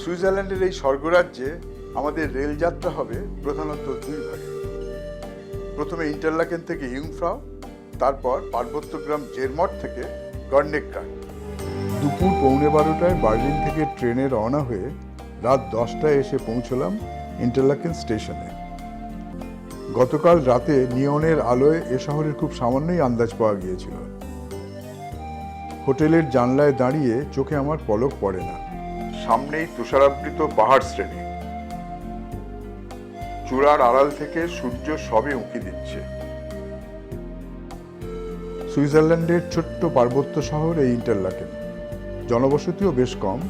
সুইজারল্যান্ডের এই স্বর্গরাজ্যে আমাদের রেলযাত্রা হবে প্রধানত দুই ভাগে। প্রথমে ইন্টারলাকেন থেকে ইউংফ্রাউ, তারপর পার্বত্য গ্রাম জেরমট থেকে গর্নেগ্রাড। দুপুর 11:45 বার্লিন থেকে ট্রেনে রওনা হয়ে রাত 10টায় এসে পৌঁছলাম ইন্টারলাকেন স্টেশনে। গতকাল রাতে নিয়নের আলোয় এ শহরের খুব সামান্যই আন্দাজ পাওয়া গিয়েছিল। হোটেলের জানলায় দাঁড়িয়ে চোখে আমার পলক পড়ে না। সামনেই তুষারাবৃত পাহাড় শ্রেণী, চূড়ার আড়াল থেকে সূর্য সবে উঁকি দিচ্ছে। সুইজারল্যান্ডের ছোট্ট পার্বত্য শহর এই ইন্টারলাকেন। জনবসতিও বেশ কম,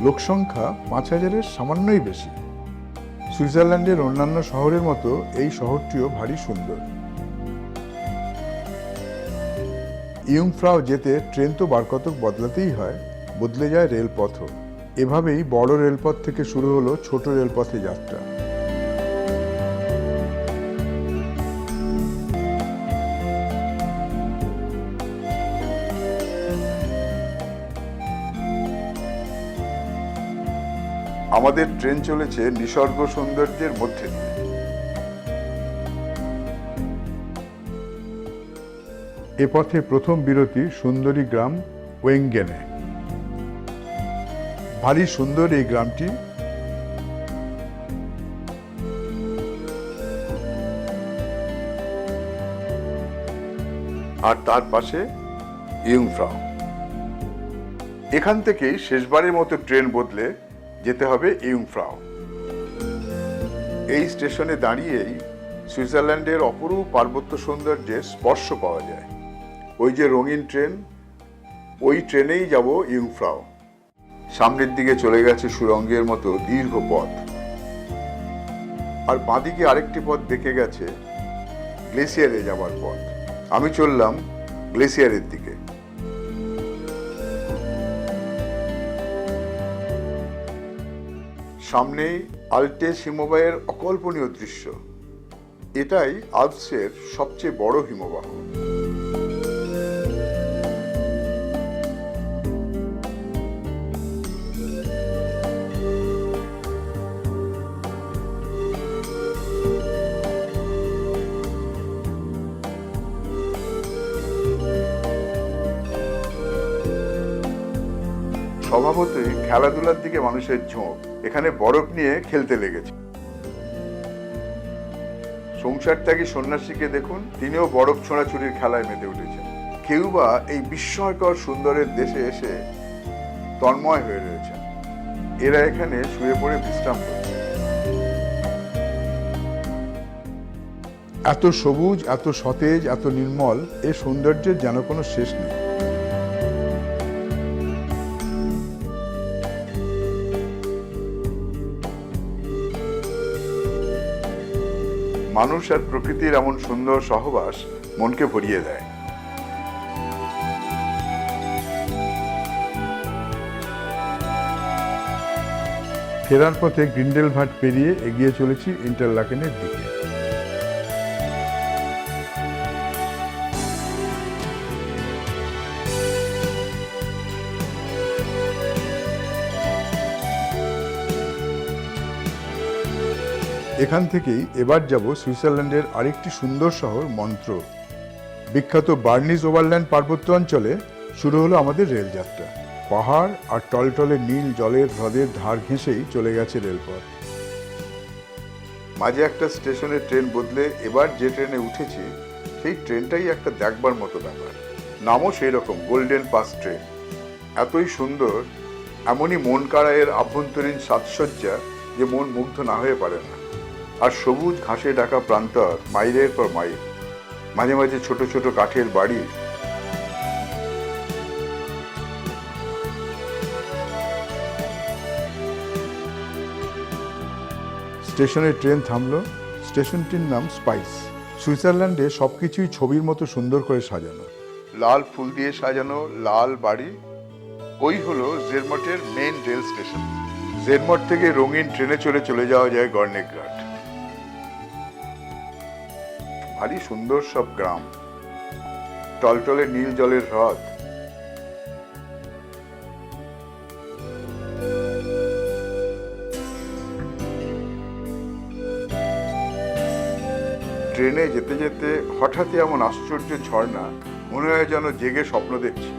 লোকসংখ্যা 5,000-এর সামান্যই বেশি। সুইজারল্যান্ডের অন্যান্য শহরের মতো এই শহরটিও ভারী সুন্দর। ইয়ুংফ্রাউ যেতে ট্রেন তো বারকতক বদলাতেই হয়, বদলে যায় রেলপথও। এভাবেই বড় রেলপথ থেকে শুরু হলো ছোট রেলপথে যাত্রা। আমাদের ট্রেন চলেছে নিসর্গ সৌন্দর্যের মধ্যে দিয়ে। এ পথে প্রথম বিরতি সুন্দরী গ্রাম ওয়েঙ্গেনে। ভারী সুন্দর এই গ্রামটি। আর তার পাশে ইয়ুংফ্রাউ। এখান থেকেই শেষবারের মতো ট্রেন বদলে যেতে হবে ইয়ুংফ্রাউ। এই স্টেশনে দাঁড়িয়েই সুইজারল্যান্ডের অপরূপ পার্বত্য সৌন্দর্যের স্পর্শ পাওয়া যায়। ওই যে রঙিন ট্রেন, ওই ট্রেনেই যাব ইয়ুংফ্রাউ। সামনের দিকে চলে গেছে সুড়ঙ্গের মতো দীর্ঘ পথ, আর বাঁদিকে আরেকটি পথ দেখে গেছে গ্লেসিয়ারে যাবার পথ। আমি চললাম গ্লেসিয়ারের দিকে। সামনেই আল্টেস হিমবাহের অকল্পনীয় দৃশ্য। এটাই আল্পসের সবচেয়ে বড় হিমবাহ। স্বভাবতই খেলাধুলার দিকে মানুষের ঝোঁক। এখানে বরফ নিয়ে খেলতে লেগেছে। সংসার ত্যাগী সন্ন্যাসীকে দেখুন, তিনিও বরফ ছোঁড়াছুড়ির খেলায় মেতে উঠেছেন। কেউ বা এই বিস্ময়কর সুন্দরের দেশে এসে তন্ময় হয়ে রয়েছেন। এরা এখানে শুয়ে পড়ে বিশ্রাম করছে। এত সবুজ, এত সতেজ, এত নির্মল, এ সৌন্দর্যের যেন কোনো শেষ নেই। মানুষ আর প্রকৃতির এমন সুন্দর সহবাস মনকে ভরিয়ে দেয়। ফেরার পথে গ্রিন্ডেলভাল্ড পেরিয়ে এগিয়ে চলেছি ইন্টারলাকেনের দিকে। এখান থেকেই এবার যাব সুইজারল্যান্ডের আরেকটি সুন্দর শহর মন্ত্র। বিখ্যাত বার্নিজ ওভারল্যান্ড পার্বত্য অঞ্চলে শুরু হলো আমাদের রেলযাত্রা। পাহাড় আর টলটলে নীল জলের হ্রদের ধার ঘেঁষেই চলে গেছে রেলপথ। মাঝে একটা স্টেশনে ট্রেন বদলে এবার যে ট্রেনে উঠেছি সেই ট্রেনটাই একটা দেখবার মতো ব্যাপার। নামও সেই রকম, গোল্ডেন পাস ট্রেন। এতই সুন্দর, এমনই মন কাড়া এর আভ্যন্তরীণ সাজসজ্জা যে মন মুগ্ধ না হয়ে পারে না। আর সবুজ ঘাসে ঢাকা প্রান্তর, মাইলের পর মাইল, মাঝে মাঝে ছোট ছোট কাঠের বাড়ি। স্টেশনে ট্রেন থামলো। স্টেশনটির নাম স্পাইস। সুইজারল্যান্ডে সবকিছুই ছবির মতো সুন্দর করে সাজানো। লাল ফুল দিয়ে সাজানো লাল বাড়ি। ওই হলো জেরমটের মেইন রেল স্টেশন। জেরমট থেকে রঙিন ট্রেনে চলে যাওয়া যায় গর্নেগ্রাড। ভারী সুন্দর সব গ্রাম, টলটলে নীল জলের হ্রদ। ট্রেনে যেতে যেতে হঠাৎই এমন আশ্চর্য ঝর্ণা, মনে হয় যেন জেগে স্বপ্ন দেখছি।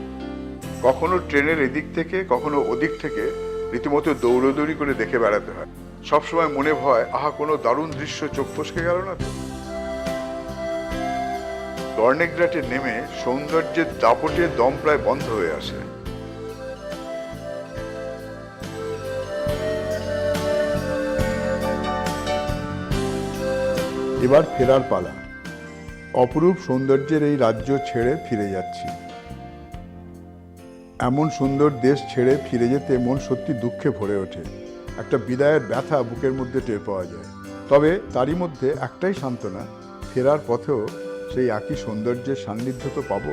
কখনো ট্রেনের এদিক থেকে কখনো ওদিক থেকে রীতিমতো দৌড়দৌড়ি করে দেখে বেড়াতে হয়। সবসময় মনে ভয়, আহা কোনো দারুণ দৃশ্য চোখ ফসকে গেল না তো। গর্নেগ্রাটে নেমে সৌন্দর্যের দাপটে দম প্রায় বন্ধ হয়ে আসে। এবার ফেরার পালা। অপরূপ সৌন্দর্যের এই রাজ্য ছেড়ে ফিরে যাচ্ছি। এমন সুন্দর দেশ ছেড়ে ফিরে যেতে মন সত্যি দুঃখে ভরে ওঠে। একটা বিদায়ের ব্যথা বুকের মধ্যে টের পাওয়া যায়। তবে তারই মধ্যে একটাই সান্ত্বনা, ফেরার পথেও সেই একই সৌন্দর্যের সান্নিধ্য তো পাবো।